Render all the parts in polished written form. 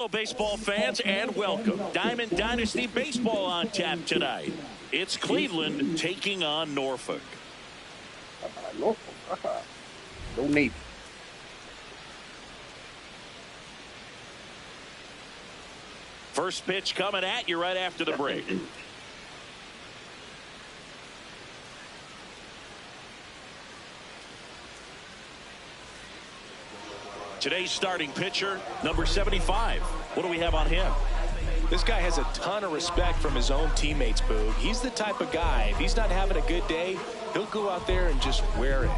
Hello, baseball fans, and welcome. Diamond Dynasty Baseball on tap tonight. It's Cleveland taking on Norfolk. Don't need. First pitch coming at you right after the break. Today's starting pitcher, number 75. What do we have on him? This guy has a ton of respect from his own teammates, Boog. He's the type of guy, if he's not having a good day, he'll go out there and just wear it.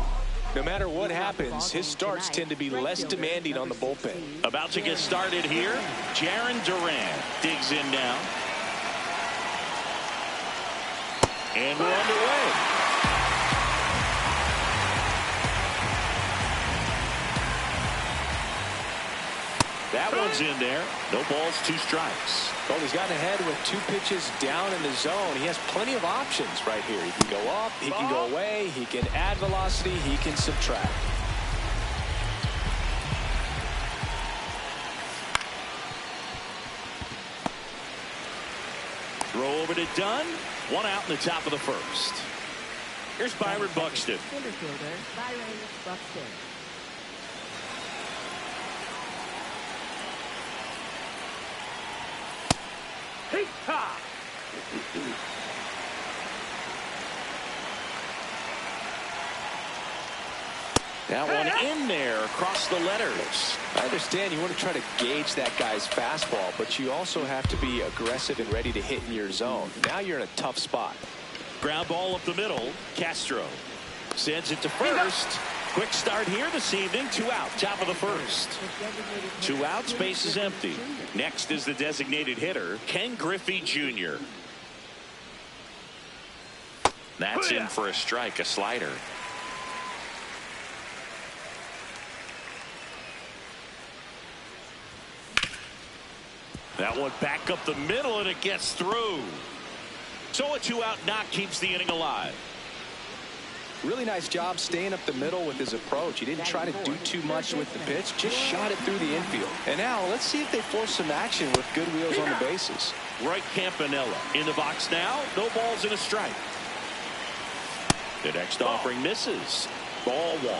No matter what happens, his starts tend to be less demanding on the bullpen. About to get started here. Jaron Duran digs in now. And we're underway. That one's in there. No balls, 2 strikes. Well, he's gotten ahead with 2 pitches down in the zone. He has plenty of options right here. He can go up, he can go away, he can add velocity, he can subtract. Throw over to Dunn. 1 out in the top of the first. Here's Byron Buxton. Center fielder, Byron Buxton. That one in there across the letters. I understand you want to try to gauge that guy's fastball, but you also have to be aggressive and ready to hit in your zone. Now you're in a tough spot. Ground ball up the middle. Castro sends it to first. Quick start here this evening. 2 out, top of the first. 2 outs, base is empty. Next is the designated hitter, Ken Griffey Jr. That's in for a strike, a slider. That one back up the middle, and it gets through. So a 2-out knock keeps the inning alive. Really nice job staying up the middle with his approach. He didn't try to do too much with the pitch, just shot it through the infield. And now let's see if they force some action with good wheels on the bases. Roy Campanella in the box now. No balls and a strike. The next offering misses. Ball 1.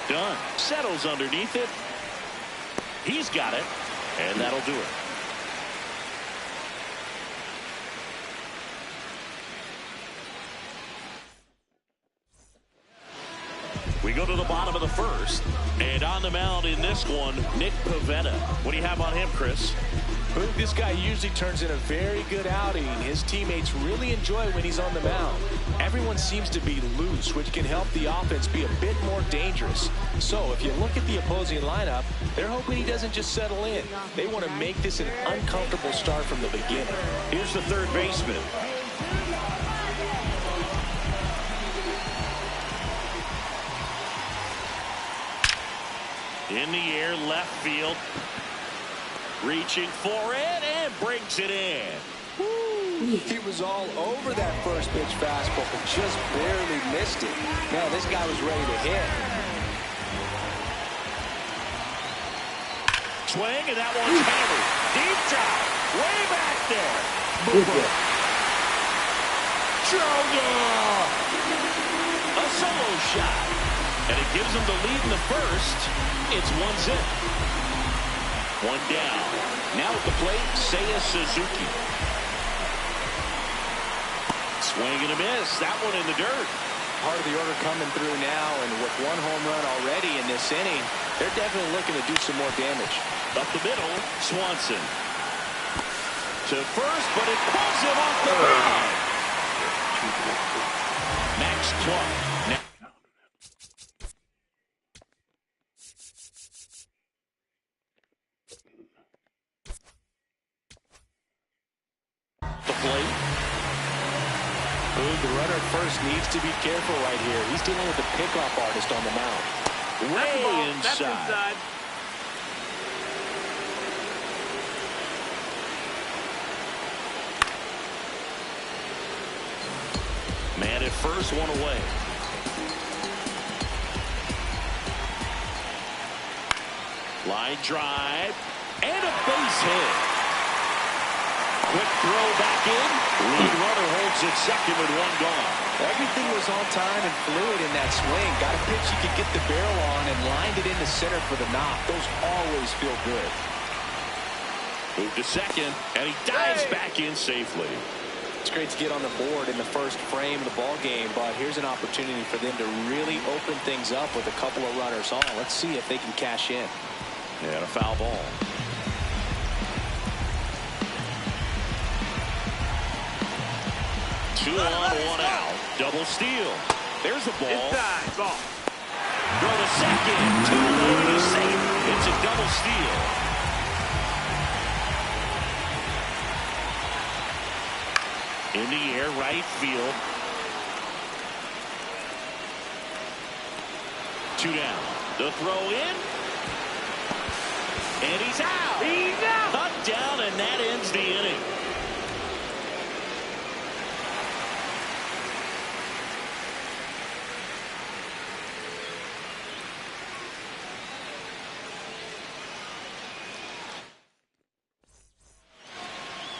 Dunn settles underneath it. He's got it, and that'll do it. We go to the bottom of the first, and on the mound in this one, Nick Pivetta. What do you have on him, Chris? This guy usually turns in a very good outing. His teammates really enjoy when he's on the mound. Everyone seems to be loose, which can help the offense be a bit more dangerous. So if you look at the opposing lineup, they're hoping he doesn't just settle in. They want to make this an uncomfortable start from the beginning. Here's the third baseman. In the air, left field. Reaching for it and brings it in. Woo. He was all over that first pitch fastball, but just barely missed it. Man, this guy was ready to hit. Swing, and that one's hammered. Deep drive. Way back there. Jonah! A solo shot. And it gives him the lead in the first. It's 1-0. 1 down. Now at the plate, Seiya Suzuki. Swing and a miss. That one in the dirt. Part of the order coming through now, and with 1 home run already in this inning, they're definitely looking to do some more damage. Up the middle, Swanson. To first, but it pulls him off the ground. Max Clark. The runner at first needs to be careful right here. He's dealing with the pickoff artist on the mound. Way inside. Man at first, 1 away. Line drive. And a base hit. Quick throw back in. Lead runner holds at second with one gone. Everything was on time and fluid in that swing. Got a pitch he could get the barrel on and lined it into center for the knock. Those always feel good. Move to second, and he dives back in safely. It's great to get on the board in the first frame of the ball game, but here's an opportunity for them to really open things up with a couple of runners on. Let's see if they can cash in. And a foul ball. Two on, one out. Double steal. There's the ball. Throw to second. Too late. He's safe. It's a double steal. In the air, right field. Two down. The throw in. And he's out. Cut down, and that ends the inning.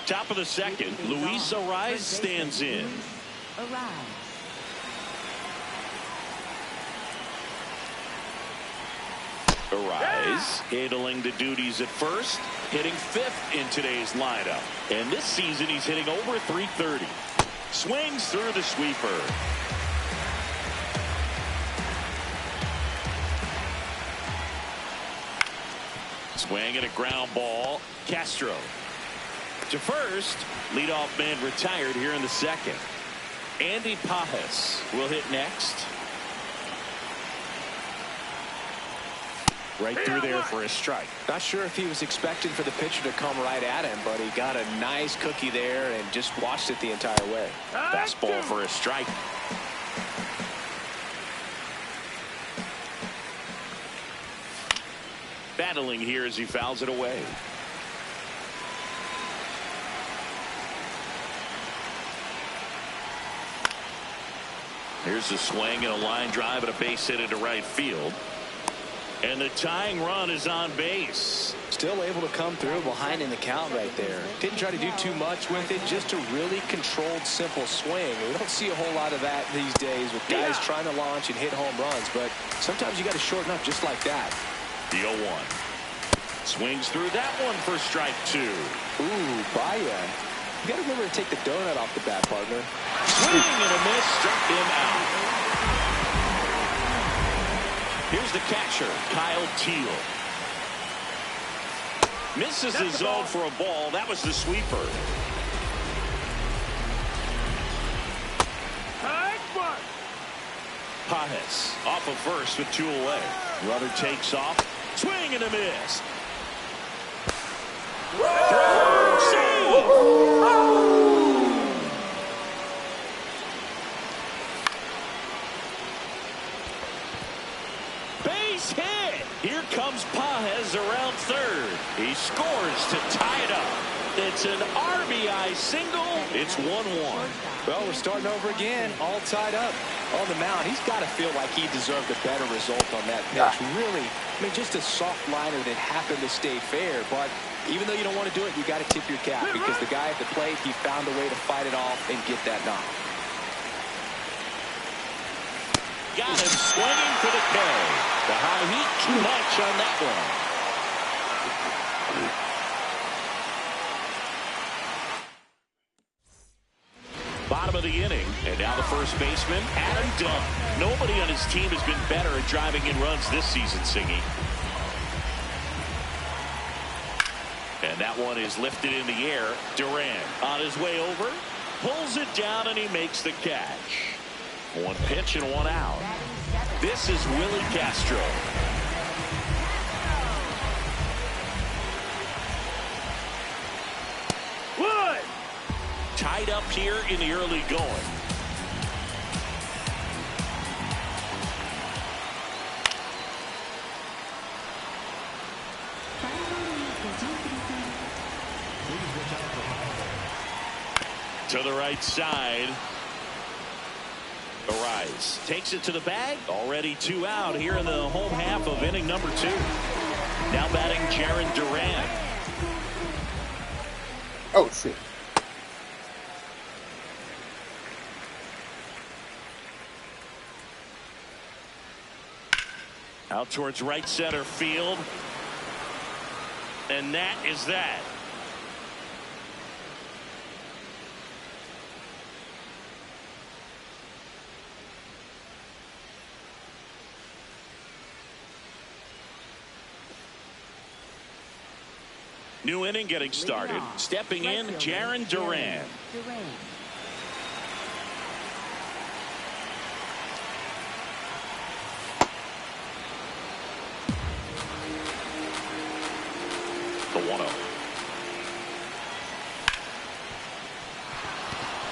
Top of the second, Luis Arise stands in. Arise handling the duties at first, hitting fifth in today's lineup. And this season he's hitting over .330. Swings through the sweeper. Swing and a ground ball. Castro. To first, leadoff man retired here in the second. Andy Pajes will hit next. Right through there for a strike. Not sure if he was expecting for the pitcher to come right at him, but he got a nice cookie there and just watched it the entire way. Fastball for a strike. Battling here as he fouls it away. Here's a swing and a line drive and a base hit into right field. And the tying run is on base. Still able to come through behind in the count right there. Didn't try to do too much with it. Just a really controlled, simple swing. We don't see a whole lot of that these days with guys trying to launch and hit home runs. But sometimes you got to shorten up just like that. The 0-1. Swings through that one for strike two. Ooh, Baya. You got to remember to take the donut off the bat, partner. Swing and a miss, struck him out. Here's the catcher, Kyle Teal. Misses the zone for a ball. That was the sweeper. Pajes off of first with two away. Runner takes off. Swing and a miss. Throw. Save. Base hit. Here comes Pajes around third. He scores to tie it up. It's an RBI single. It's 1-1. Well, we're starting over again, all tied up on the mound. He's got to feel like he deserved a better result on that pitch. Really, I mean, just a soft liner that happened to stay fair. But even though you don't want to do it, you got to tip your cap because the guy at the plate, he found a way to fight it off and get that knock. Got him swinging for the K. The high heat, too much on that one. Bottom of the inning, and now the first baseman, Adam Dunn. Nobody on his team has been better at driving in runs this season, Singy. And that one is lifted in the air. Duran on his way over, pulls it down, and he makes the catch. One pitch and one out. This is Willie Castro. Tied up here in the early going. To the right side. Arise takes it to the bag. Already two out here in the home half of inning number 2. Now batting Jaron Duran. Oh, shit. Out towards right center field. And that is that. New inning getting started. Stepping in, Jaron Duran. The 1-0.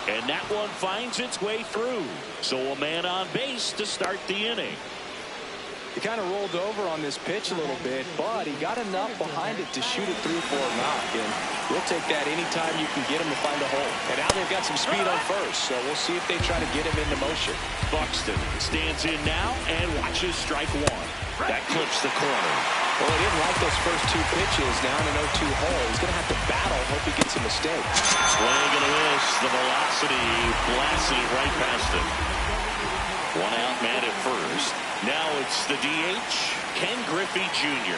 And that one finds its way through. So a man on base to start the inning. He kind of rolled over on this pitch a little bit, but he got enough behind it to shoot it through for a knock. And we'll take that anytime you can get him to find a hole. And now they've got some speed on first, so we'll see if they try to get him into motion. Buxton stands in now and watches strike one. That clips the corner. Well, he didn't like those first two pitches. Now in an 0-2 hole, he's going to have to battle. Hope he gets a mistake. Swing and a miss. The velocity blasted it right past him. One out man at first. Now it's the DH, Ken Griffey Jr.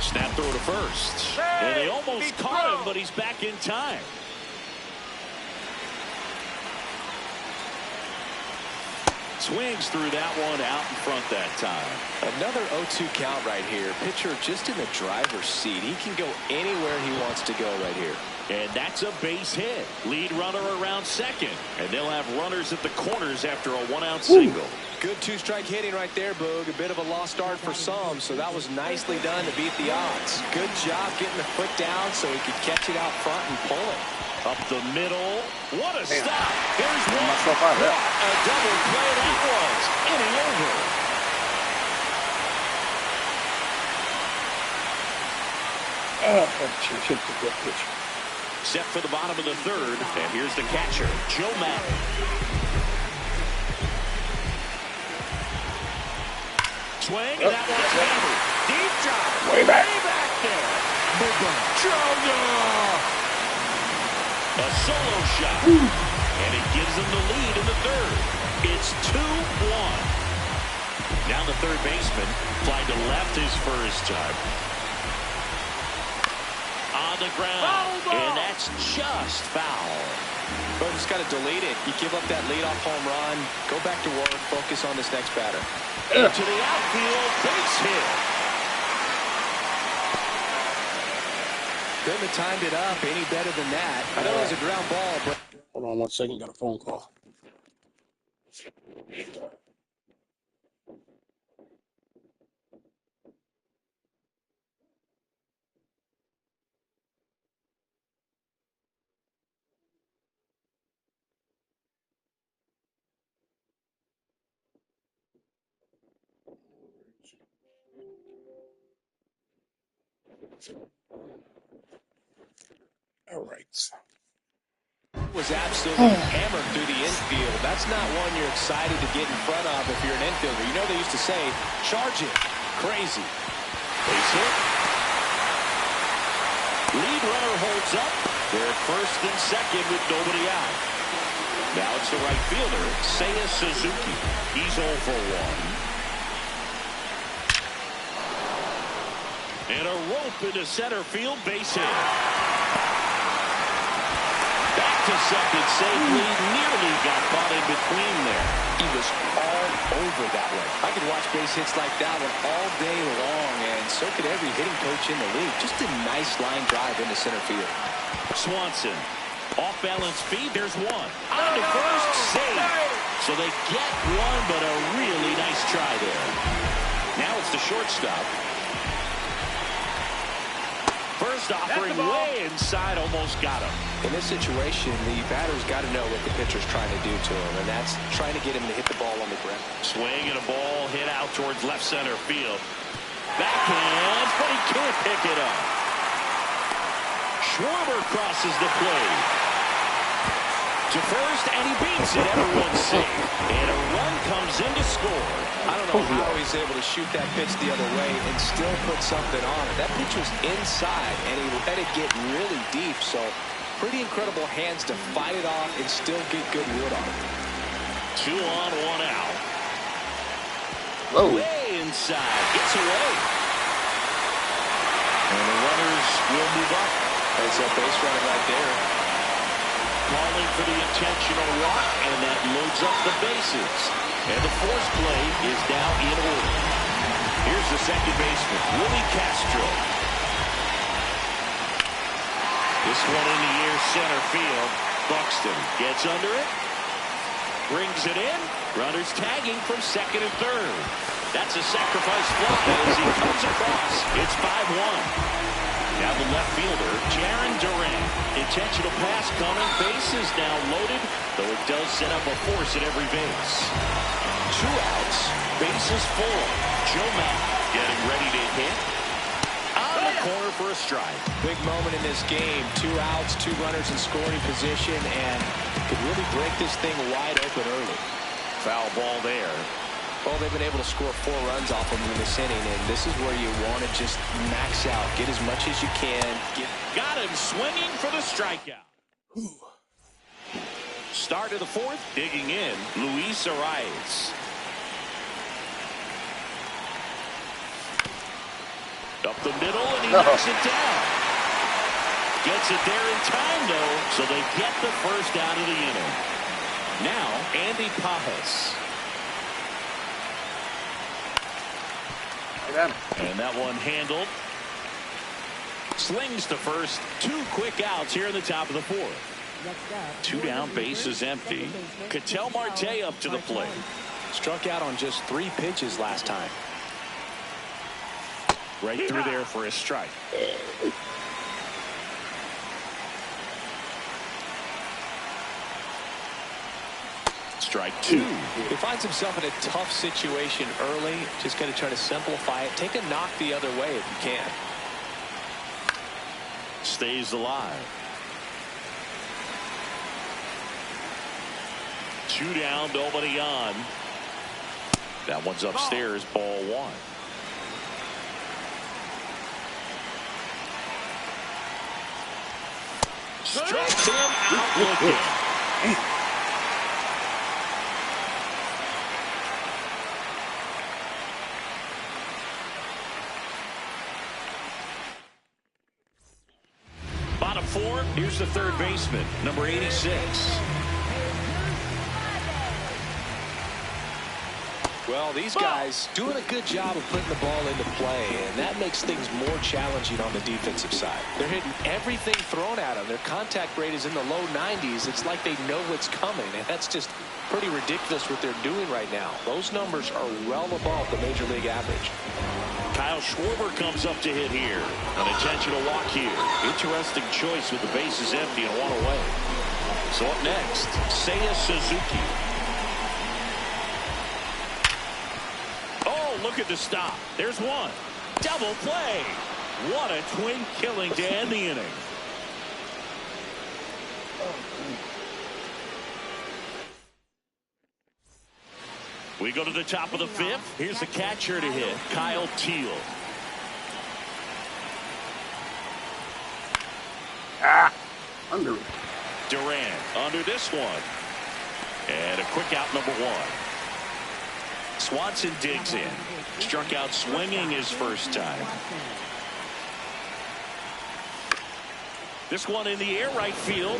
Snap throw to first. And they almost caught him, but he's back in time. Swings through that one out in front that time. Another 0-2 count right here. Pitcher just in the driver's seat. He can go anywhere he wants to go right here. And that's a base hit. Lead runner around second. And they'll have runners at the corners after a one-out single. Good two-strike hitting right there, Boog. A bit of a lost start for some, so that was nicely done to beat the odds. Good job getting the foot down so he could catch it out front and pull it. Up the middle. What a Damn. stop. Here's one. Myself out of that. What a double play that was. Inning over. Set for the bottom of the third. And here's the catcher, Joe Madden. Swing. And that one's hammered. Deep drop. Way back. Way back there. Joe. A solo shot. And it gives them the lead in the third. It's 2-1. Now the third baseman flying to left his first time. On the ground. And that's just foul. But just got to delete it. You give up that leadoff home run. Go back to work. Focus on this next batter. Into the outfield. Base hit. Couldn't have timed it up any better than that. I know it was a ground ball, but... Hold on 1 second. Got a phone call. All right. Was absolutely hammered through the infield. That's not one you're excited to get in front of if you're an infielder. You know they used to say, charge it. Crazy. Base hit. Lead runner holds up. They're at first and second with nobody out. Now it's the right fielder, Seiya Suzuki. He's 0 for 1. And a rope into center field, base hit. Back to second safely, nearly got caught in between there. He was all over that one. I could watch base hits like that one all day long, and so could every hitting coach in the league. Just a nice line drive into center field. Swanson, off balance feed, there's one. On to first, save. So they get one, but a really nice try there. Now it's the shortstop. First offering way inside, almost got him. In this situation, the batter's got to know what the pitcher's trying to do to him, and that's trying to get him to hit the ball on the ground. Swing and a ball hit out towards left center field. Backhand, but he can't pick it up. Schwarber crosses the plate. To first, and he beats it. Everyone's safe. And a run comes in to score. I don't know how he's able to shoot that pitch the other way and still put something on it. That pitch was inside, and he let it get really deep. So pretty incredible hands to fight it off and still get good wood on it. 2 on, 1 out. Whoa. Way inside. Gets away. And the runners will move up. That's a base runner right there. Calling for the intentional walk, and that loads up the bases. And the force play is now in order. Here's the second baseman, Willie Castro. This one in the air, center field. Buxton gets under it. Brings it in. Runners tagging from second and third. That's a sacrifice fly as he comes across. It's 5-1. Now the left fielder, Jaron Duran. Intentional pass coming. Base is now loaded, though it does set up a force at every base. 2 outs. Bases full. Joe Mack getting ready to hit. On the corner for a strike. Big moment in this game. 2 outs, 2 runners in scoring position, and could really break this thing wide open early. Foul ball there. Well, they've been able to score 4 runs off of them in this inning, and this is where you want to just max out. Get as much as you can. Got him swinging for the strikeout. Start of the 4th, digging in, Luis Arias. Up the middle, and he knocks it down. Gets it there in time, though, so they get the first out of the inning. Now, Andy Pajas. And that one handled. Slings to first. 2 quick outs here in the top of the 4th. 2 down, bases empty. Ketel Marte up to the plate. Struck out on just 3 pitches last time. Right through there for a strike. Strike 2. He finds himself in a tough situation early. Just got to try to simplify it. Take a knock the other way if you can. Stays alive. 2 down, nobody on. That one's upstairs, ball 1. Strikes him out looking. Bottom 4, here's the third baseman, number 86. Well, these guys doing a good job of putting the ball into play, and that makes things more challenging on the defensive side. They're hitting everything thrown at them. Their contact rate is in the low 90s. It's like they know what's coming, and that's just pretty ridiculous what they're doing right now. Those numbers are well above the major league average. Kyle Schwarber comes up to hit here. An intentional walk here. Interesting choice with the bases empty and 1 away. So up next, Seiya Suzuki. Oh, look at the stop. There's 1. Double play. What a twin killing to end the inning. We go to the top of the 5th. Here's the catcher to hit, Kyle Teal. Under. Durant under this one. And a quick out, number 1. Swanson digs in. Struck out swinging his first time. This one in the air, right field.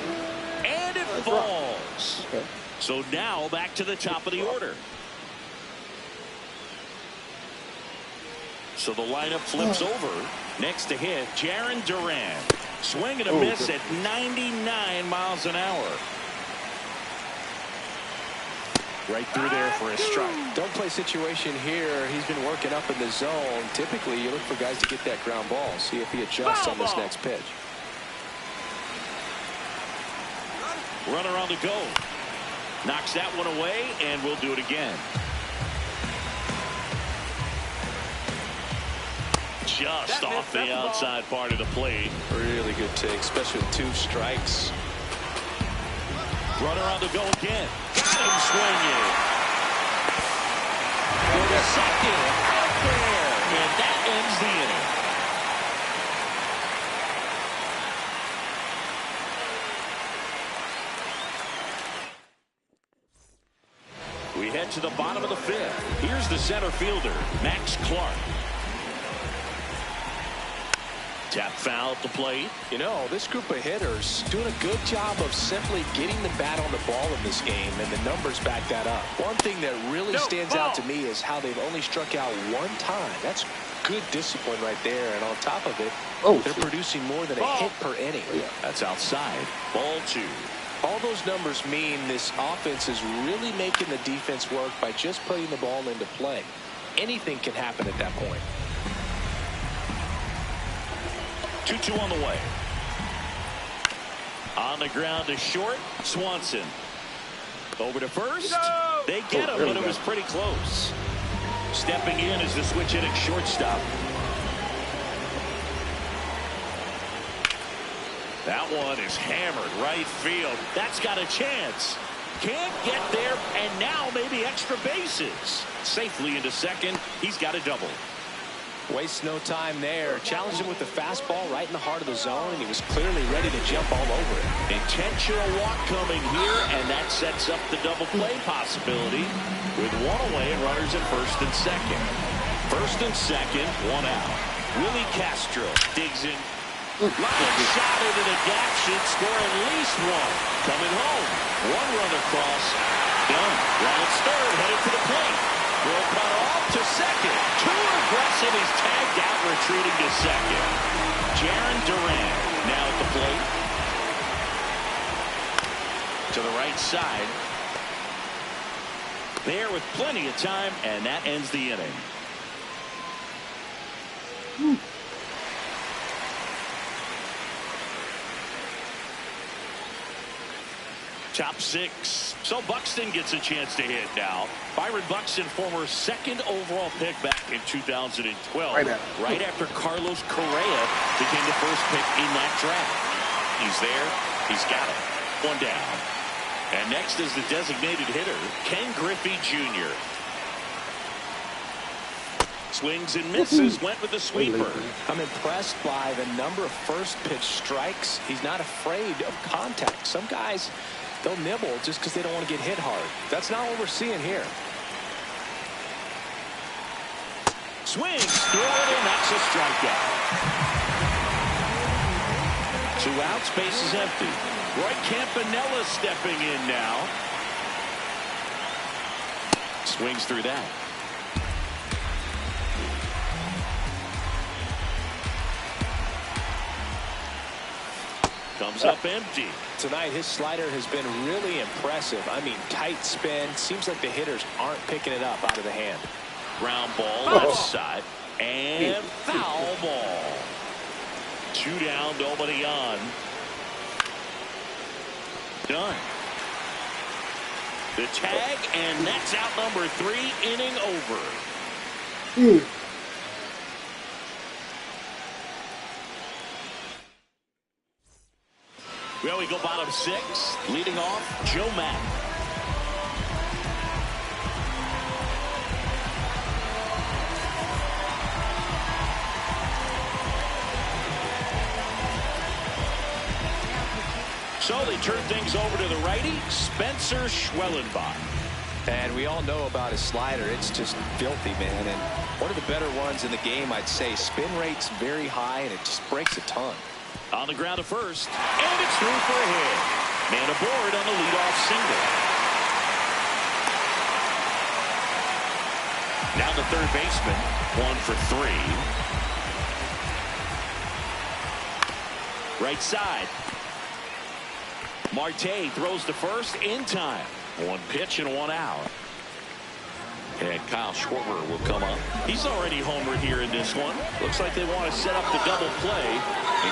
And it falls. So now back to the top of the order. So the lineup flips over. Next to hit, Jaron Duran. Swing and a miss at 99 miles an hour. Right through there for a strike. Don't play situation here. He's been working up in the zone. Typically, you look for guys to get that ground ball. See if he adjusts on this next pitch. Runner on the go. Knocks that one away, and we'll do it again. Just off the outside part of the plate. Really good take, especially with 2 strikes. Runner on the go again. Got him swinging. For the second, out there. And that ends the inning. We head to the bottom of the fifth. Here's the center fielder, Max Clark. Tap foul at the plate. You know, this group of hitters doing a good job of simply getting the bat on the ball in this game, and the numbers back that up. One thing that really stands out to me is how they've only struck out one time. That's good discipline right there, and on top of it, they're producing more than a hit per inning. That's outside. Ball 2. All those numbers mean this offense is really making the defense work by just putting the ball into play. Anything can happen at that point. 2-2 on the way. On the ground to short, Swanson. Over to first. They get him, but it was pretty close. Stepping in is the switch hitting shortstop. That one is hammered right field. That's got a chance. Can't get there, and now maybe extra bases. Safely into second. He's got a double. Wastes no time there. Challenged him with the fastball right in the heart of the zone, and he was clearly ready to jump all over it. Intentional walk coming here, and that sets up the double play possibility with one away and runners at first and second. First and second, one out. Willie Castro digs in. Line shot into the gap should score at least one. Coming home. One run across. Done. Rounds third, headed to the plate. Will cut off to second. Too aggressive. He's tagged out, retreating to second. Jaron Duran now at the plate. To the right side. There with plenty of time, and that ends the inning. Top 6. So Buxton gets a chance to hit now. Byron Buxton, former second overall pick back in 2012. Right after Carlos Correa became the first pick in that draft. He's there. He's got it. One down. And next is the designated hitter, Ken Griffey Jr. Swings and misses. Went with the sweeper. I'm impressed by the number of first pitch strikes. He's not afraid of contact. Some guys, they'll nibble just because they don't want to get hit hard. That's not what we're seeing here. Swings through it, and that's a strikeout. 2 outs, base is empty. Roy Campanella stepping in now. Swings through that. Comes up empty. Tonight, his slider has been really impressive. I mean, tight spin. Seems like the hitters aren't picking it up out of the hand. Ground ball left side. And foul ball. 2 down, nobody on. Done. The tag, and that's out number 3, inning over. Well, we go bottom 6. Leading off, Joe Mack. So they turn things over to the righty, Spencer Schwellenbach. And we all know about his slider. It's just filthy, man. And one of the better ones in the game, I'd say. Spin rate's very high, and it just breaks a ton. On the ground to first, and it's through for a hit. Man aboard on the leadoff single. Now the third baseman, 1 for 3. Right side. Marte throws to first in time. 1 pitch and 1 out. And Kyle Schwarber will come up. He's already homered here in this one. Looks like they want to set up the double play.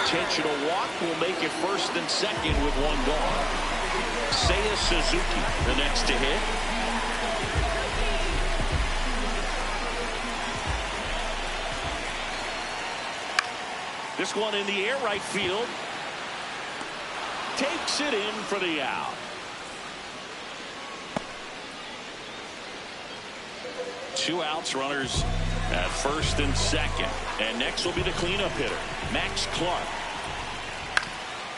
Intentional walk will make it first and second with 1 gone. Seiya Suzuki, the next to hit. This one in the air, right field. Takes it in for the out. 2 outs, runners at first and second. And next will be the cleanup hitter, Max Clark.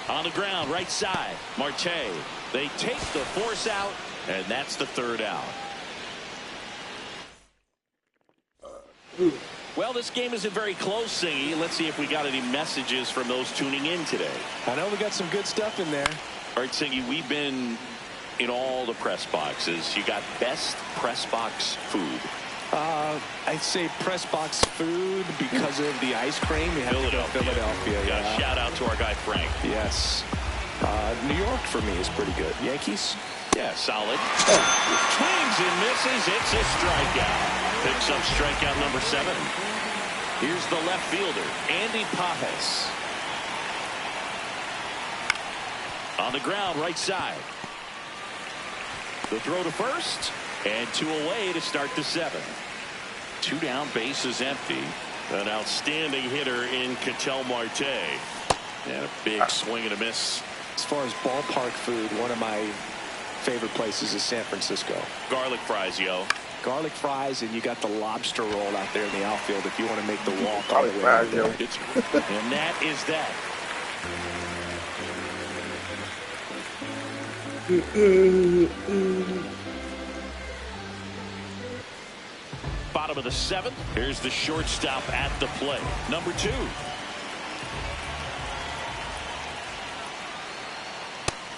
On the ground, right side, Marte. They take the force out, and that's the 3rd out. Well, this game isn't very close, Singy. Let's see if we got any messages from those tuning in today. I know we got some good stuff in there. All right, Singy, we've been in all the press boxes. You got best press box food. I'd say press box food because of the ice cream. We have Philadelphia. Yeah. Shout out to our guy Frank. Yes. New York for me is pretty good. Yankees? Yeah, solid. Swings and misses. It's a strikeout. Picks up strikeout number 7. Here's the left fielder, Andy Pajes. On the ground, right side. The throw to first, and 2 away to start the 7th. 2 down, bases empty. An outstanding hitter in Ketel Marte. And a big swing and a miss. As far as ballpark food, one of my favorite places is San Francisco. Garlic fries, yo. Garlic fries, and you got the lobster roll out there in the outfield if you want to make the walk all the way out there. And that is that. Bottom of the 7th. Here's the shortstop at the plate. Number 2.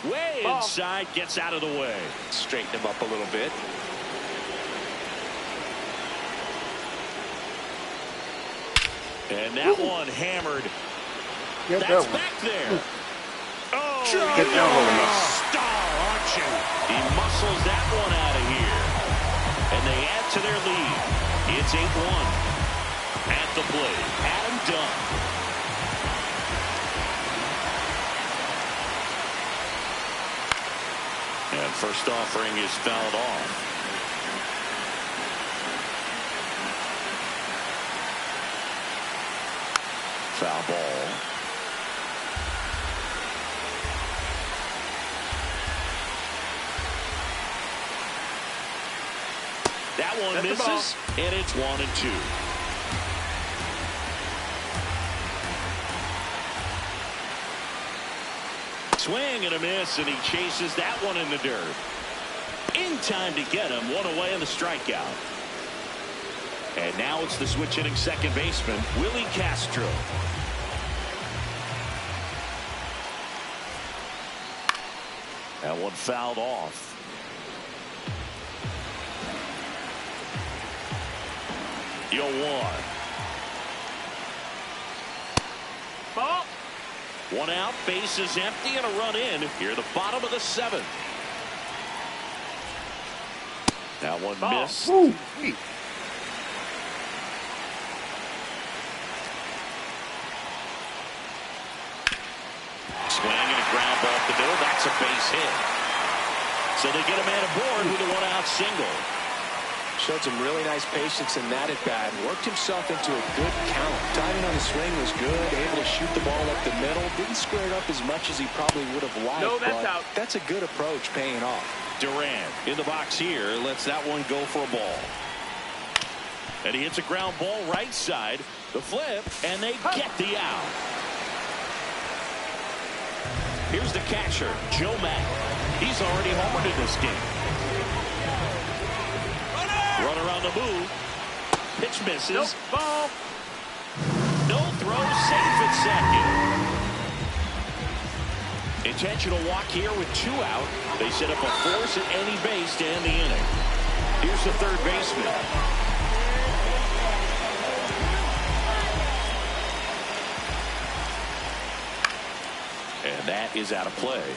Way inside, gets out of the way. Straighten him up a little bit. And that one hammered. That's back there. Oh, Get down low enough. Star, aren't you? He muscles that one out of here. And they add to their lead. It's 8-1. At the plate, Adam Dunn. And first offering is fouled off. Foul ball. That one misses, and it's 1-2. Swing and a miss, and he chases that one in the dirt. In time to get him, 1 away on the strikeout. And now it's the switch hitting second baseman, Willie Castro. That one fouled off. Yo, 1. Ball. 1 out, bases empty, and a run in. Here at the bottom of the 7th. That one missed. Ooh. Swing and a ground ball up the middle. That's a base hit. So they get a man aboard with a 1-out single. Showed some really nice patience in that at bat. Worked himself into a good count. Timing on the swing was good. Able to shoot the ball up the middle. Didn't square it up as much as he probably would have liked. No, that's out. That's a good approach, paying off. Durant in the box here. Lets that one go for a ball. And he hits a ground ball right side. The flip, and they get the out. Here's the catcher, Joe Mack. He's already homered in this game. Runner on the move. Pitch misses. Nope. Ball. No throw, safe at second. Intentional walk here with 2 out. They set up a force at any base to end the inning. Here's the third baseman. And that is out of play.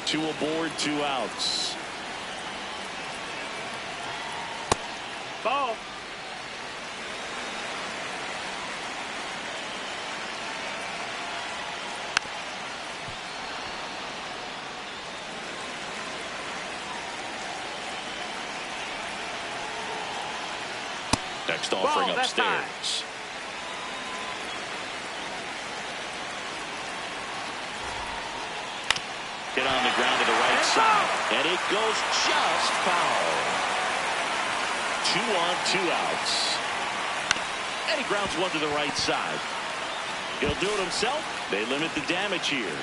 2 aboard, 2 outs. Ball. Next offering Ball, that's high. upstairs. Get on the ground to the right side. And it goes just foul. 2 2 on, 2 outs. And he grounds one to the right side. He'll do it himself. They limit the damage here.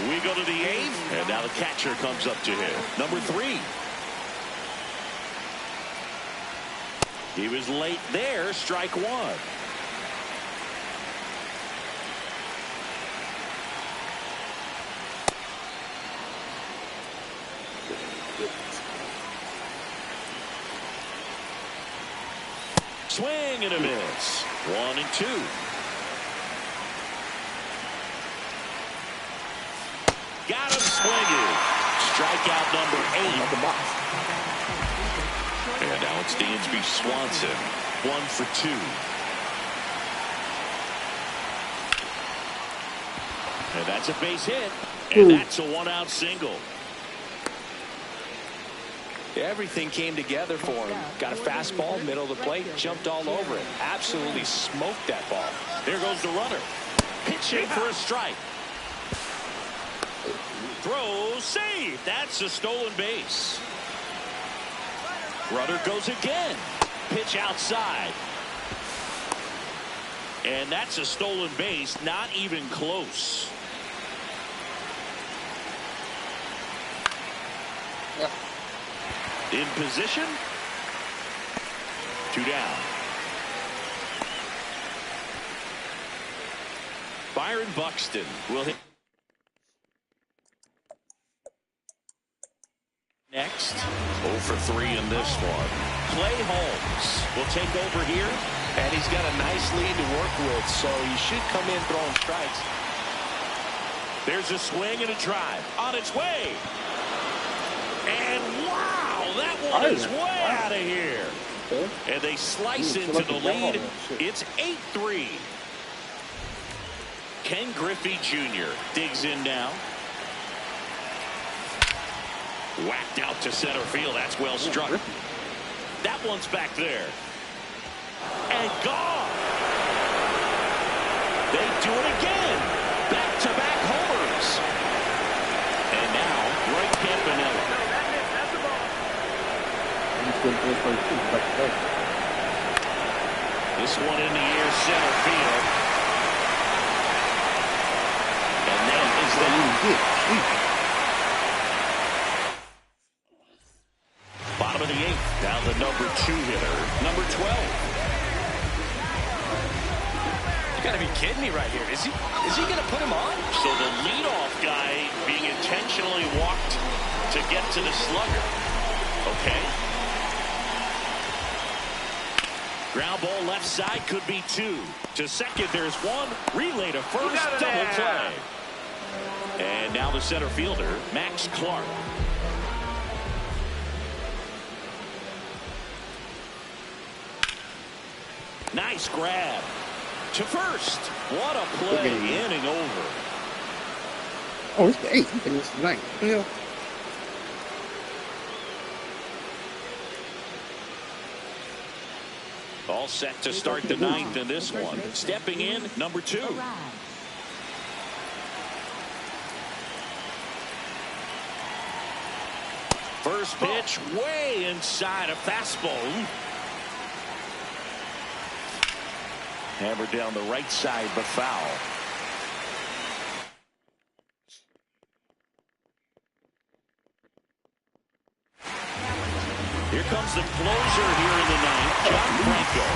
We go to the 8th, and now the catcher comes up to him. Number 3. He was late there, strike 1. Swing and a miss. 1 and 2. Got him swinging. Strikeout number 8. And now it's Dansby Swanson. 1 for 2. And that's a base hit. And that's a 1-out single. Everything came together for him. Got a fastball, middle of the plate, jumped all over it. Absolutely smoked that ball. There goes the runner. Pitching for a strike. Throw, save. That's a stolen base. Runner goes again. Pitch outside. And that's a stolen base. Not even close. Yeah. In position. 2 down. Byron Buxton will hit next. 0 for 3 in this one. Clay Holmes will take over here. And he's got a nice lead to work with, so he should come in throwing strikes. There's a swing and a drive on its way. And wow, that one is way out of here. And they slice into the lead. It's 8-3. Ken Griffey Jr. digs in now. Whacked out to center field. That's well struck. That one's back there. And gone. They do it again. Back-to-back homers. And now, Roy Campanella. This one in the air, center field. And that is the bottom of the 8th. Down the number 2 hitter, number 12. You gotta be kidding me right here. Is he gonna put him on? So the leadoff guy being intentionally walked to get to the slugger. Okay. Ground ball left side, could be 2. To second, there's 1. Relay to first, double play. And now the center fielder, Max Clark. Nice grab. To first. What a play. Inning over. Oh, it's the 8th. I think it's the 9th. Yeah. All set to start the 9th in this one. Stepping in, number 2. First pitch way inside a fastball. Hammered down the right side, but foul. Here comes the closer here in the 9th, John Franco.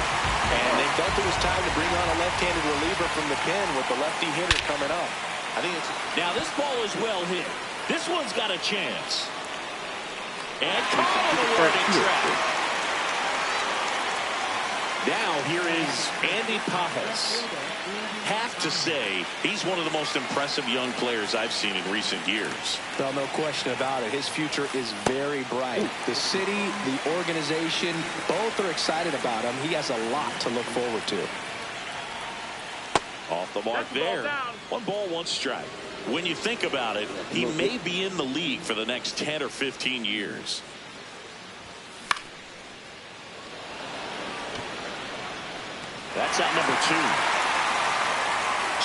And they felt it was time to bring on a left-handed reliever from the pen with the lefty hitter coming up. I think it's... Now this ball is well hit. This one's got a chance. And call the warning track. Now here is Andy Pajas. Have to say, he's one of the most impressive young players I've seen in recent years. Well, no question about it. His future is very bright. The city, the organization, both are excited about him. He has a lot to look forward to. Off the mark there. 1 ball, 1 strike. When you think about it, he may be in the league for the next 10 or 15 years. That's out number 2.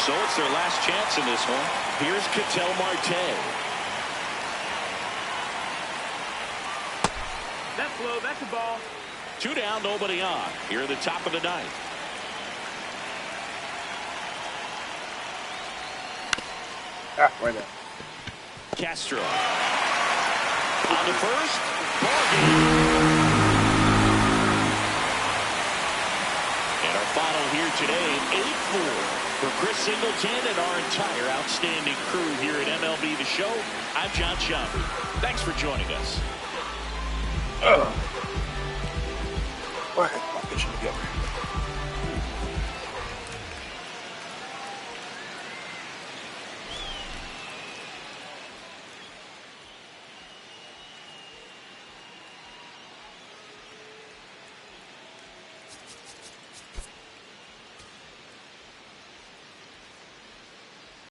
So it's their last chance in this one. Here's Ketel Marte. go. That's a ball. 2 down, nobody on. Here at the top of the ninth. Ah, right there. Castro. On the first. Ball game. And our final here today, 8-4 for Chris Singleton and our entire outstanding crew here at MLB The Show. I'm John Schaumburg. Thanks for joining us. Why am I pitching together?